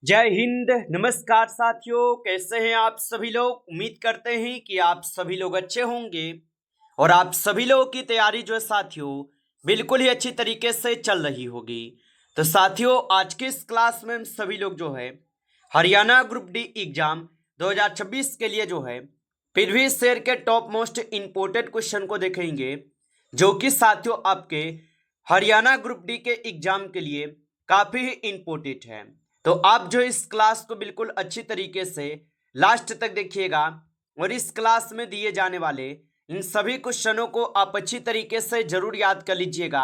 जय हिंद। नमस्कार साथियों, कैसे हैं आप सभी लोग। उम्मीद करते हैं कि आप सभी लोग अच्छे होंगे और आप सभी लोगों की तैयारी जो है साथियों बिल्कुल ही अच्छी तरीके से चल रही होगी। तो साथियों, आज के इस क्लास में हम सभी लोग जो है हरियाणा ग्रुप डी एग्जाम 2026 के लिए जो है प्रीवियस ईयर के टॉप मोस्ट इंपोर्टेंट क्वेश्चन को देखेंगे, जो कि साथियों आपके हरियाणा ग्रुप डी के एग्जाम के लिए काफी ही इंपोर्टेंट है। तो आप जो इस क्लास को बिल्कुल अच्छी तरीके से लास्ट तक देखिएगा और इस क्लास में दिए जाने वाले इन सभी क्वेश्चनों को आप अच्छी तरीके से जरूर याद कर लीजिएगा,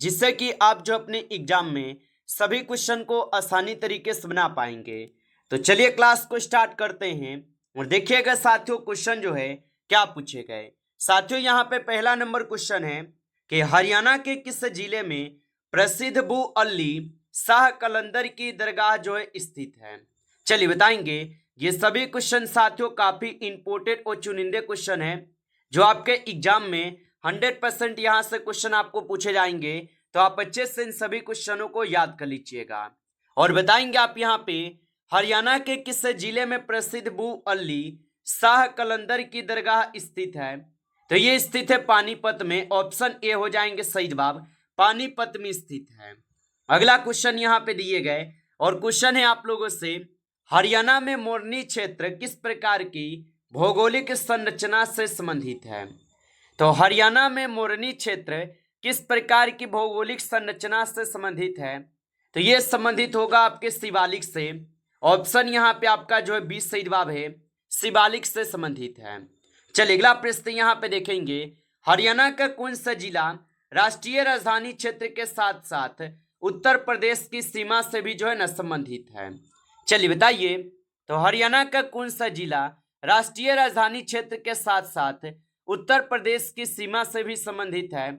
जिससे कि आप जो अपने एग्जाम में सभी क्वेश्चन को आसानी तरीके से बना पाएंगे। तो चलिए क्लास को स्टार्ट करते हैं और देखिएगा साथियों क्वेश्चन जो है क्या पूछे गए। साथियों, यहाँ पे पहला नंबर क्वेश्चन है कि हरियाणा के किस जिले में प्रसिद्ध बू अली शाह कलंदर की दरगाह जो है स्थित है। चलिए बताएंगे। ये सभी क्वेश्चन साथियों काफी इंपोर्टेंट और चुनिंदे क्वेश्चन है, जो आपके एग्जाम में 100% यहाँ से क्वेश्चन आपको पूछे जाएंगे। तो आप अच्छे से इन सभी क्वेश्चनों को याद कर लीजिएगा और बताएंगे आप यहाँ पे हरियाणा के किस जिले में प्रसिद्ध बू अली शाह कलंदर की दरगाह स्थित है। तो ये स्थित है पानीपत में। ऑप्शन ए हो जाएंगे सही जवाब, पानीपत में स्थित है। अगला क्वेश्चन यहाँ पे दिए गए और क्वेश्चन है आप लोगों से, हरियाणा में मोरनी क्षेत्र किस प्रकार की भौगोलिक संरचना से संबंधित है। तो हरियाणा में मोरनी क्षेत्र किस प्रकार की भौगोलिक संरचना से संबंधित है। तो ये संबंधित होगा आपके शिवालिक से। ऑप्शन यहाँ पे आपका जो है 20 सही जवाब है, शिवालिक से संबंधित है। चलिए अगला प्रश्न यहाँ पे देखेंगे, हरियाणा का कौन सा जिला राष्ट्रीय राजधानी क्षेत्र के साथ साथ उत्तर प्रदेश की सीमा से भी जो है न संबंधित है। चलिए बताइए। तो हरियाणा का कौन सा जिला राष्ट्रीय राजधानी क्षेत्र के साथ साथ उत्तर प्रदेश की सीमा से भी संबंधित है।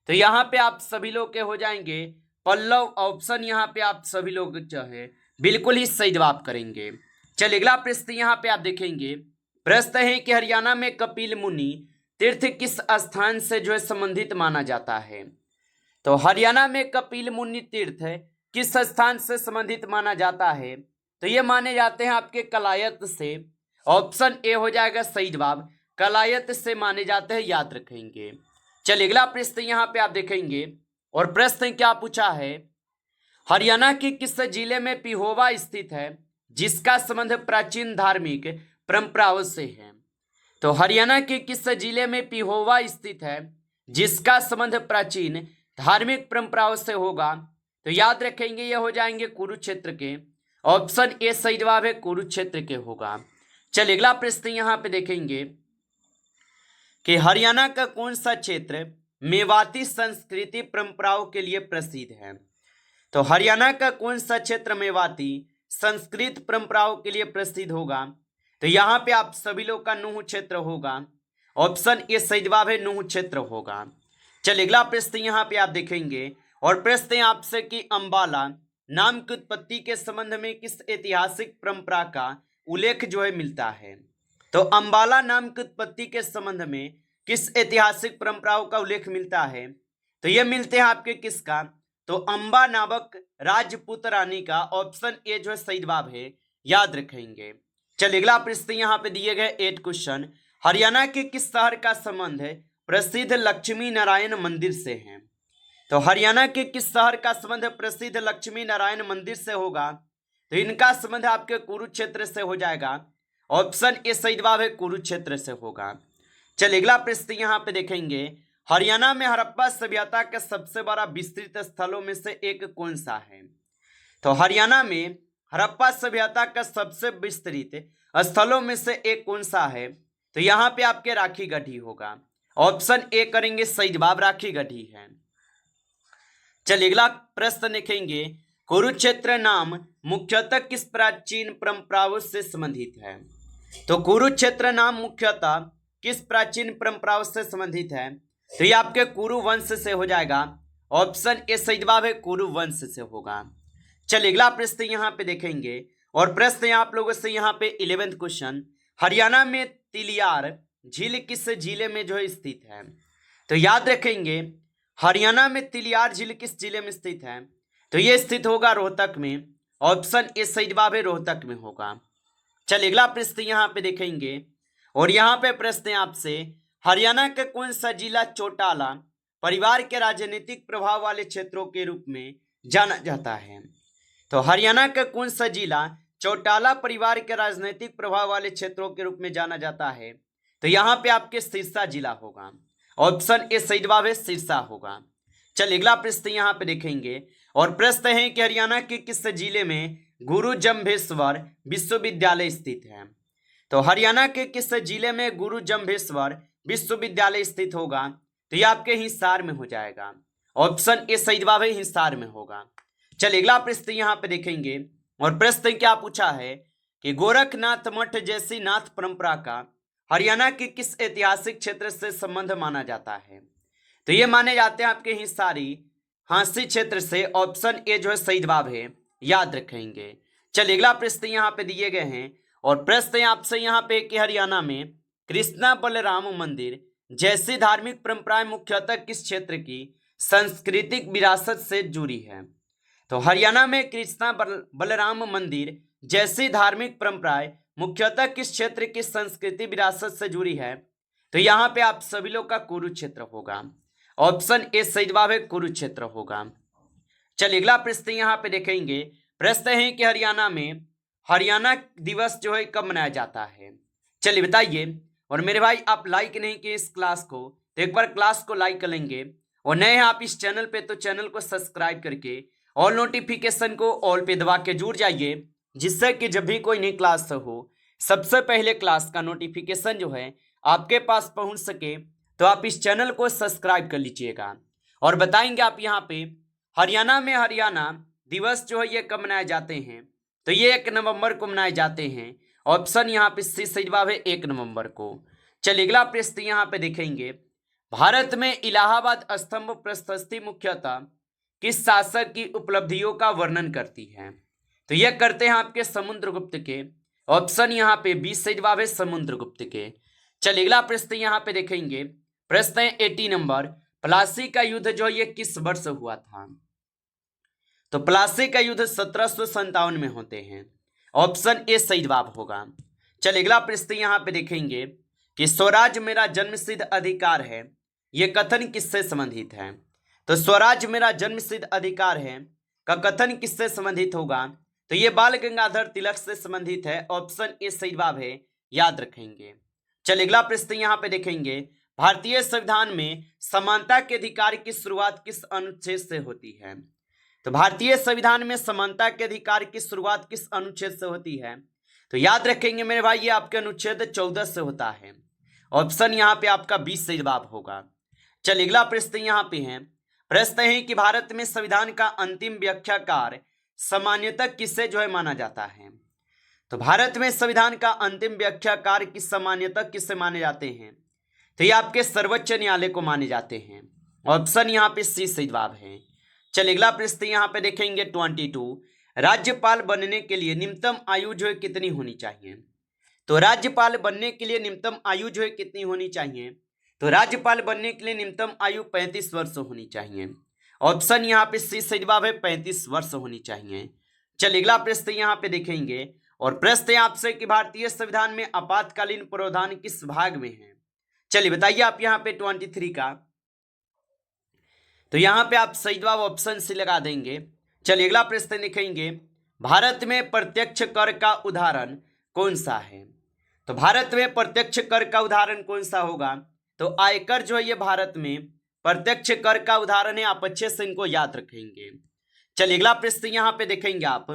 तो यहाँ पे आप सभी लोग के हो जाएंगे पल्लव। ऑप्शन यहाँ पे आप सभी लोग जो है बिल्कुल ही सही जवाब करेंगे। चलिए अगला प्रश्न यहाँ पे आप देखेंगे। प्रश्न है कि हरियाणा में कपिल मुनि तीर्थ किस स्थान से जो है संबंधित माना जाता है। तो हरियाणा में कपिल मुनि तीर्थ किस स्थान से संबंधित माना जाता है। तो ये माने जाते हैं आपके कलायत से। ऑप्शन ए हो जाएगा सही जवाब, कलायत से माने जाते हैं, याद रखेंगे। चलिए अगला प्रश्न यहाँ पे आप देखेंगे और प्रश्न क्या पूछा है, हरियाणा के किस जिले में पिहोवा स्थित है जिसका संबंध प्राचीन धार्मिक परंपराओं से है। तो हरियाणा के किस जिले में पिहोवा स्थित है जिसका संबंध प्राचीन धार्मिक परंपराओं से होगा। तो याद रखेंगे ये हो जाएंगे कुरुक्षेत्र के। ऑप्शन ए सही जवाब है, कुरुक्षेत्र के होगा। चलिए अगला प्रश्न यहाँ पे देखेंगे कि हरियाणा का कौन सा क्षेत्र मेवाती संस्कृति परंपराओं के लिए प्रसिद्ध है। तो हरियाणा का कौन सा क्षेत्र मेवाती संस्कृत परंपराओं के लिए प्रसिद्ध होगा। तो यहाँ पे आप सभी लोग का नूह क्षेत्र होगा। ऑप्शन ए सही जवाब है, नूह क्षेत्र होगा। चलिए अगला प्रश्न यहाँ पे आप देखेंगे और प्रश्न है आपसे कि अंबाला नाम की उत्पत्ति के संबंध में किस ऐतिहासिक परंपरा का उल्लेख जो है मिलता है। तो अंबाला नाम की उत्पत्ति के संबंध में किस ऐतिहासिक परंपराओं का उल्लेख मिलता है। तो ये मिलते हैं आपके किसका, तो अंबा नामक राजपूत रानी का। ऑप्शन ए जो है सही जवाब है, याद रखेंगे। चलिए अगला प्रश्न यहाँ पे दिए गए 8 क्वेश्चन, हरियाणा के किस शहर का संबंध है प्रसिद्ध लक्ष्मी नारायण मंदिर से है। तो हरियाणा के किस शहर का संबंध प्रसिद्ध लक्ष्मी नारायण मंदिर से होगा। तो इनका संबंध आपके कुरुक्षेत्र से हो जाएगा। ऑप्शन ए सही जवाब है, कुरुक्षेत्र से होगा। चलिए अगला प्रश्न यहाँ पे देखेंगे, हरियाणा में हड़प्पा सभ्यता के सबसे बड़ा विस्तृत स्थलों में से एक कौन सा है। तो हरियाणा में हड़प्पा सभ्यता का सबसे विस्तृत स्थलों में से एक कौन सा है। तो यहाँ पे आपके राखी गढ़ी होगा। ऑप्शन ए करेंगे सही जवाब, राखी गढ़ी है। चलिए अगला प्रश्न देखेंगे, कुरुक्षेत्र नाम मुख्यतः किस प्राचीन परंपराओं से संबंधित है। तो कुरुक्षेत्र नाम मुख्यतः किस प्राचीन परंपराओं से संबंधित है। तो ये आपके कुरु वंश से हो जाएगा। ऑप्शन ए सही जवाब है, कुरु वंश से होगा। चलिए अगला प्रश्न यहाँ पे देखेंगे और प्रश्न है आप लोगों से यहाँ पे 11th क्वेश्चन, हरियाणा में तिलियार झील किस जिले में जो है स्थित है। तो याद रखेंगे हरियाणा में तिलियार झील किस जिले में स्थित है। तो ये स्थित होगा रोहतक में। ऑप्शन ए सही जवाब है रोहतक में होगा। चलिए अगला प्रश्न यहाँ पे देखेंगे और यहाँ पे प्रश्न है आपसे, हरियाणा का कौन सा जिला चौटाला परिवार के राजनीतिक प्रभाव वाले क्षेत्रों के रूप में जाना जाता है? तो हरियाणा का कौन सा जिला चौटाला परिवार के राजनीतिक प्रभाव वाले क्षेत्रों के रूप में जाना जाता है? तो यहाँ पे आपके सिरसा जिला होगा। ऑप्शन ए सही जवाब है सिरसा होगा। चलिए अगला प्रश्न यहाँ पे देखेंगे और प्रश्न है कि हरियाणा के किस जिले में गुरु जम्भेश्वर विश्वविद्यालय स्थित है? तो हरियाणा के किस जिले में गुरु जम्भेश्वर विश्वविद्यालय स्थित होगा? तो ये आपके हिसार में हो जाएगा। ऑप्शन ए सही जवाब है हिसार में होगा। चलिए अगला प्रश्न यहाँ पे देखेंगे और प्रश्न क्या पूछा है कि गोरखनाथ मठ जैसी नाथ परंपरा का हरियाणा के किस ऐतिहासिक क्षेत्र से संबंध माना जाता है? तो ये माने जाते हैं आपके हिसारी हांसी क्षेत्र से। ऑप्शन ए जो है सही जवाब है, याद रखेंगे। चलिए अगला प्रश्न यहाँ पे दिए गए हैं और प्रश्न है आपसे यहाँ पे कि हरियाणा में कृष्णा बलराम मंदिर जैसी धार्मिक परंपराएं मुख्यतः किस क्षेत्र की सांस्कृतिक विरासत से जुड़ी है? तो हरियाणा में कृष्णा बलराम मंदिर जैसी धार्मिक परंपराएं मुख्यतः किस क्षेत्र की संस्कृति विरासत से जुड़ी है? तो यहाँ पे आप सभी लोग का कुरुक्षेत्र होगा। ऑप्शन ए सही जवाब है कुरुक्षेत्र होगा। चलिए अगला प्रश्न यहाँ पे देखेंगे। प्रश्न है कि हरियाणा में हरियाणा दिवस जो है कब मनाया जाता है? चलिए बताइए। और मेरे भाई आप लाइक नहीं किए इस क्लास को तो एक बार क्लास को लाइक कर लेंगे और नए हैं आप इस चैनल पे तो चैनल को सब्सक्राइब करके और नोटिफिकेशन को ऑल पे दबा के जुड़ जाइए, जिससे कि जब भी कोई नई क्लास हो सबसे पहले क्लास का नोटिफिकेशन जो है आपके पास पहुंच सके। तो आप इस चैनल को सब्सक्राइब कर लीजिएगा। और बताएंगे आप यहाँ पे हरियाणा में हरियाणा दिवस जो है ये कब मनाए जाते हैं? तो ये 1 नवंबर को मनाए जाते हैं। ऑप्शन यहाँ पे सी सही जवाब है 1 नवंबर को। चलिए अगला प्रश्न यहाँ पे देखेंगे। भारत में इलाहाबाद स्तंभ प्रशस्ति मुख्यतः किस शासक की उपलब्धियों का वर्णन करती है? तो यह करते हैं आपके समुद्रगुप्त के। ऑप्शन यहाँ पे बी सही जवाब है समुद्रगुप्त के। चलिए अगला प्रश्न यहाँ पे देखेंगे। प्रश्न है 80 नंबर, प्लासी का युद्ध जो ये किस वर्ष हुआ था? तो प्लासी का युद्ध 1757 में होते हैं। ऑप्शन ए सही जवाब होगा। चलिए अगला प्रश्न यहाँ पे देखेंगे कि स्वराज मेरा जन्मसिद्ध अधिकार है, यह कथन किससे संबंधित है? तो स्वराज मेरा जन्मसिद्ध अधिकार है का कथन किससे संबंधित होगा? तो ये बाल गंगाधर तिलक से संबंधित है। ऑप्शन ए सही जवाब है, याद रखेंगे। चलिए अगला प्रश्न यहाँ पे देखेंगे। भारतीय संविधान में समानता के अधिकार की शुरुआत किस अनुच्छेद से होती है? तो भारतीय संविधान में समानता के अधिकार की शुरुआत किस अनुच्छेद से होती है? तो याद रखेंगे मेरे भाई ये आपके अनुच्छेद 14 से होता है। ऑप्शन यहाँ पे आपका 20 सही जवाब होगा। चलिए अगला प्रश्न यहाँ पे है। प्रश्न है कि भारत में संविधान का अंतिम व्याख्याकार सामान्यतः किससे जो है माना जाता है? तो भारत में संविधान का अंतिम व्याख्याकार किस सामान्यतः किससे माने जाते हैं? तो ये आपके सर्वोच्च न्यायालय को माने जाते हैं। ऑप्शन यहाँ पे सी सही जवाब है। चलिए अगला प्रश्न यहाँ पे देखेंगे 22। राज्यपाल बनने के लिए न्यूनतम आयु जो है कितनी होनी चाहिए? तो राज्यपाल बनने के लिए न्यूनतम आयु जो है कितनी होनी चाहिए? तो राज्यपाल बनने के लिए न्यूनतम आयु 35 वर्ष होनी चाहिए। ऑप्शन यहाँ पे सी सही जवाब है 35 वर्ष होनी चाहिए। चलिए अगला प्रश्न यहाँ पे देखेंगे और प्रश्न है आपसे कि भारतीय संविधान में आपातकालीन प्रावधान किस भाग में है? चलिए बताइए आप यहाँ पे 23 का। तो यहाँ पे आप सही जवाब ऑप्शन सी लगा देंगे। चलिए अगला प्रश्न देखेंगे। भारत में प्रत्यक्ष कर का उदाहरण कौन सा है? तो भारत में प्रत्यक्ष कर का उदाहरण कौन सा होगा? तो आयकर जो है ये भारत में प्रत्यक्ष कर का उदाहरण है। आप अच्छे से इनको याद रखेंगे। चलिए अगला प्रश्न यहाँ पे देखेंगे आप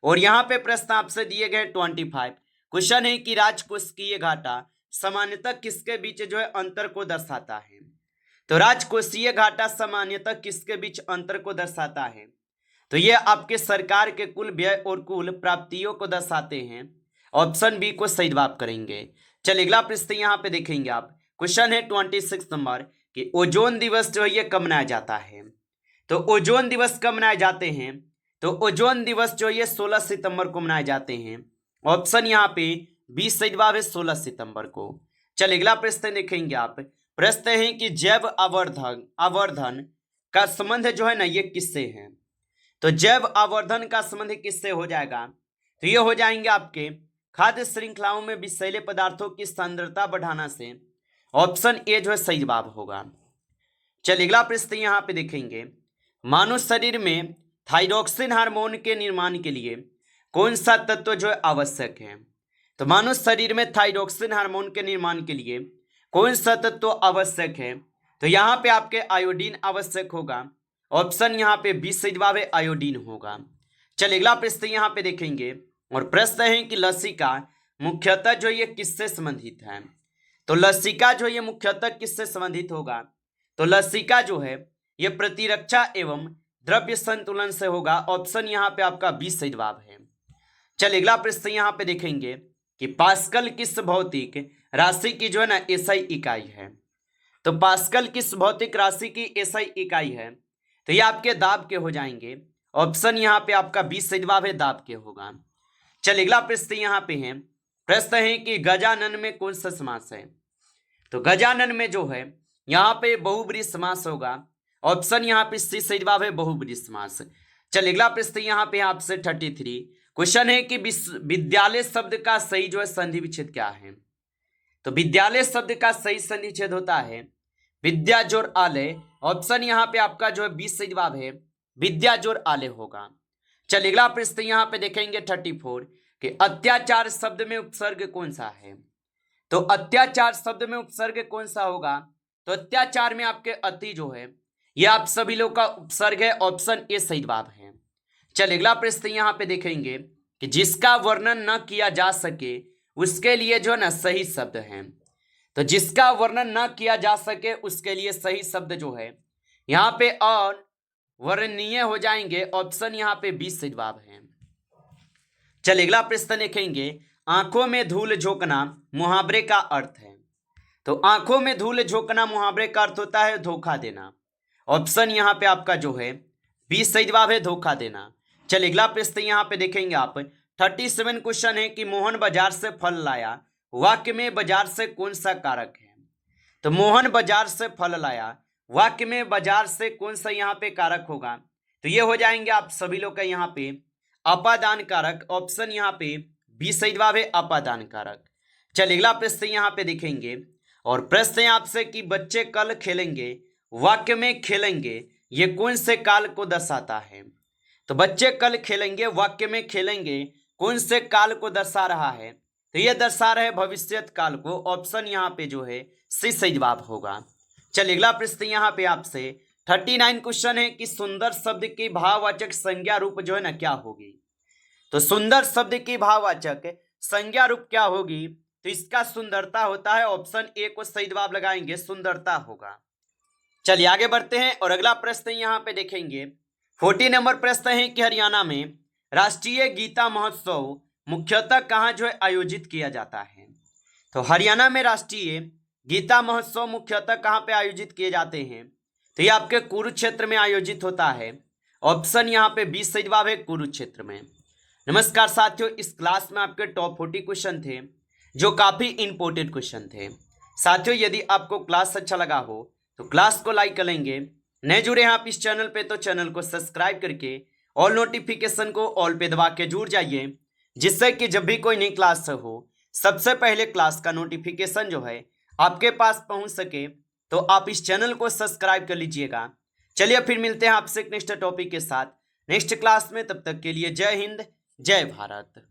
और यहाँ पे प्रश्न आपसे दिए गए 25। क्वेश्चन है कि राजकोषीय घाटा सामान्यतः किसके बीच जो है अंतर को दर्शाता है? तो राजकोषीय घाटा सामान्यतः किसके बीच अंतर को दर्शाता है? तो ये आपके सरकार के कुल व्यय और कुल प्राप्तियों को दर्शाते हैं। ऑप्शन बी को सही जवाब करेंगे। चलिए अगला प्रश्न यहाँ पे देखेंगे आप। क्वेश्चन है 26 नंबर कि ओजोन दिवस जो है ये कब मनाया जाता है? तो ओजोन दिवस कब मनाए जाते हैं? तो ओजोन दिवस जो ये 16 सितंबर को मनाए जाते हैं। ऑप्शन यहाँ पे 20 सही जवाब है 16 सितंबर को। चलिए अगला प्रश्न देखेंगे आप। प्रश्न है कि जैव आवर्धन का संबंध जो है ना ये किससे है? तो जैव आवर्धन का संबंध किससे हो जाएगा? तो ये हो जाएंगे आपके खाद्य श्रृंखलाओं में विषैले पदार्थों की सांद्रता बढ़ाना से। ऑप्शन ए जो है सही जवाब होगा। चलिए अगला प्रश्न यहाँ पे देखेंगे, मानव शरीर में थायरॉक्सिन हार्मोन के निर्माण के लिए कौन सा तत्व जो है आवश्यक है? तो मानव शरीर में थायरॉक्सिन हार्मोन के निर्माण के लिए कौन सा तत्व आवश्यक है? तो यहाँ पे आपके आयोडीन आवश्यक होगा। ऑप्शन यहाँ पे बी सही जवाब है, आयोडीन होगा। चलिए अगला प्रश्न यहाँ पे देखेंगे और प्रश्न है कि लसिका मुख्यतः जो ये किससे संबंधित है? तो लसिका जो ये मुख्यतः किससे संबंधित होगा? तो लसिका जो है ये प्रतिरक्षा एवं द्रव्य संतुलन से होगा। ऑप्शन यहाँ पे आपका बी सही जवाब है। चलिए अगला प्रश्न यहाँ पे देखेंगे कि पास्कल किस भौतिक राशि की जो है ना एसआई इकाई है? तो पास्कल किस भौतिक राशि की एसआई इकाई है? तो ये आपके दाब के हो जाएंगे। ऑप्शन यहाँ पे आपका बी सही जवाब है, दाब के होगा। चलिए अगला प्रश्न यहाँ पे है, प्रश्न है कि गजानन में कौन सा समास है? तो गजानन में जो है यहाँ पे बहुब्रीहि समास होगा। ऑप्शन यहाँ पे सी सही जवाब है, बहुब्रीहि समास। चलिए अगला प्रश्न यहाँ पे आपसे 33 क्वेश्चन है कि विद्यालय शब्द का सही जो है संधि विच्छेद क्या है? तो विद्यालय शब्द का सही संधि विच्छेद होता है विद्या जोड़ आलय। ऑप्शन यहाँ पे आपका जो है 20 सही जवाब है, विद्या जोड़ आलय होगा। चलिए अगला प्रश्न यहाँ पे देखेंगे 34 कि अत्याचार शब्द में उपसर्ग कौन सा है? तो अत्याचार शब्द में उपसर्ग कौन सा होगा? तो अत्याचार में आपके अति जो है ये आप सभी लोग का उपसर्ग है। ऑप्शन ए सही जवाब है। चलिए अगला प्रश्न यहाँ पे देखेंगे कि जिसका वर्णन न किया जा सके उसके लिए जो है ना सही शब्द है। तो जिसका वर्णन न किया जा सके उसके लिए सही शब्द जो है यहाँ पे अवर्णनीय हो जाएंगे। ऑप्शन यहाँ पे 20 सही जवाब है। चलिए अगला प्रश्न देखेंगे, आंखों में धूल झोंकना मुहावरे का अर्थ है? तो आंखों में धूल झोंकना मुहावरे का अर्थ होता है धोखा देना। ऑप्शन यहाँ पे आपका जो है 20 सही जवाब है, धोखा देना। चलिए अगला प्रश्न यहाँ पे देखेंगे आप 37 क्वेश्चन है कि मोहन बाजार से फल लाया, वाक्य में बाजार से कौन सा कारक है? तो मोहन बाजार से फल लाया, वाक्य में बाजार से कौन सा यहाँ पे कारक होगा? तो ये हो जाएंगे आप सभी लोग का यहाँ पे अपादान कारक। ऑप्शन यहाँ पे 20 सही जवाब है, अपादान कारक। चलिए अगला प्रश्न यहाँ पे देखेंगे और प्रश्न है आपसे कि बच्चे कल खेलेंगे, वाक्य में खेलेंगे ये कौन से काल को दर्शाता है? तो बच्चे कल खेलेंगे, वाक्य में खेलेंगे कौन से काल को दर्शा रहा है? तो ये दर्शा रहे भविष्यत काल को। ऑप्शन यहाँ पे जो है सी सही जवाब होगा। चलिए अगला प्रश्न यहाँ पे आपसे 39 क्वेश्चन है कि सुंदर शब्द की भाववाचक संज्ञा रूप जो है ना क्या होगी? तो सुंदर शब्द की भाववाचक संज्ञा रूप क्या होगी? तो इसका सुंदरता होता है। ऑप्शन ए को सही जवाब लगाएंगे, सुंदरता होगा। चलिए आगे बढ़ते हैं और अगला प्रश्न यहाँ पे देखेंगे 40 नंबर प्रश्न है कि हरियाणा में राष्ट्रीय गीता महोत्सव मुख्यतः कहाँ जो है आयोजित किया जाता है? तो हरियाणा में राष्ट्रीय गीता महोत्सव मुख्यतः कहाँ पे आयोजित किए जाते हैं? तो ये आपके कुरुक्षेत्र में आयोजित होता है। ऑप्शन यहाँ पे 20 सही जवाब है, कुरुक्षेत्र में। नमस्कार साथियों, इस क्लास में आपके टॉप 40 क्वेश्चन थे जो काफी इंपॉर्टेंट क्वेश्चन थे। साथियों यदि आपको क्लास अच्छा लगा हो तो क्लास को लाइक करेंगे। नए जुड़े हैं आप इस चैनल पे तो चैनल को सब्सक्राइब करके ऑल नोटिफिकेशन को ऑल पे दबा के जुड़ जाइए, जिससे कि जब भी कोई नई क्लास हो सबसे पहले क्लास का नोटिफिकेशन जो है आपके पास पहुंच सके। तो आप इस चैनल को सब्सक्राइब कर लीजिएगा। चलिए फिर मिलते हैं आपसे नेक्स्ट टॉपिक के साथ नेक्स्ट क्लास में। तब तक के लिए जय हिंद, जय भारत।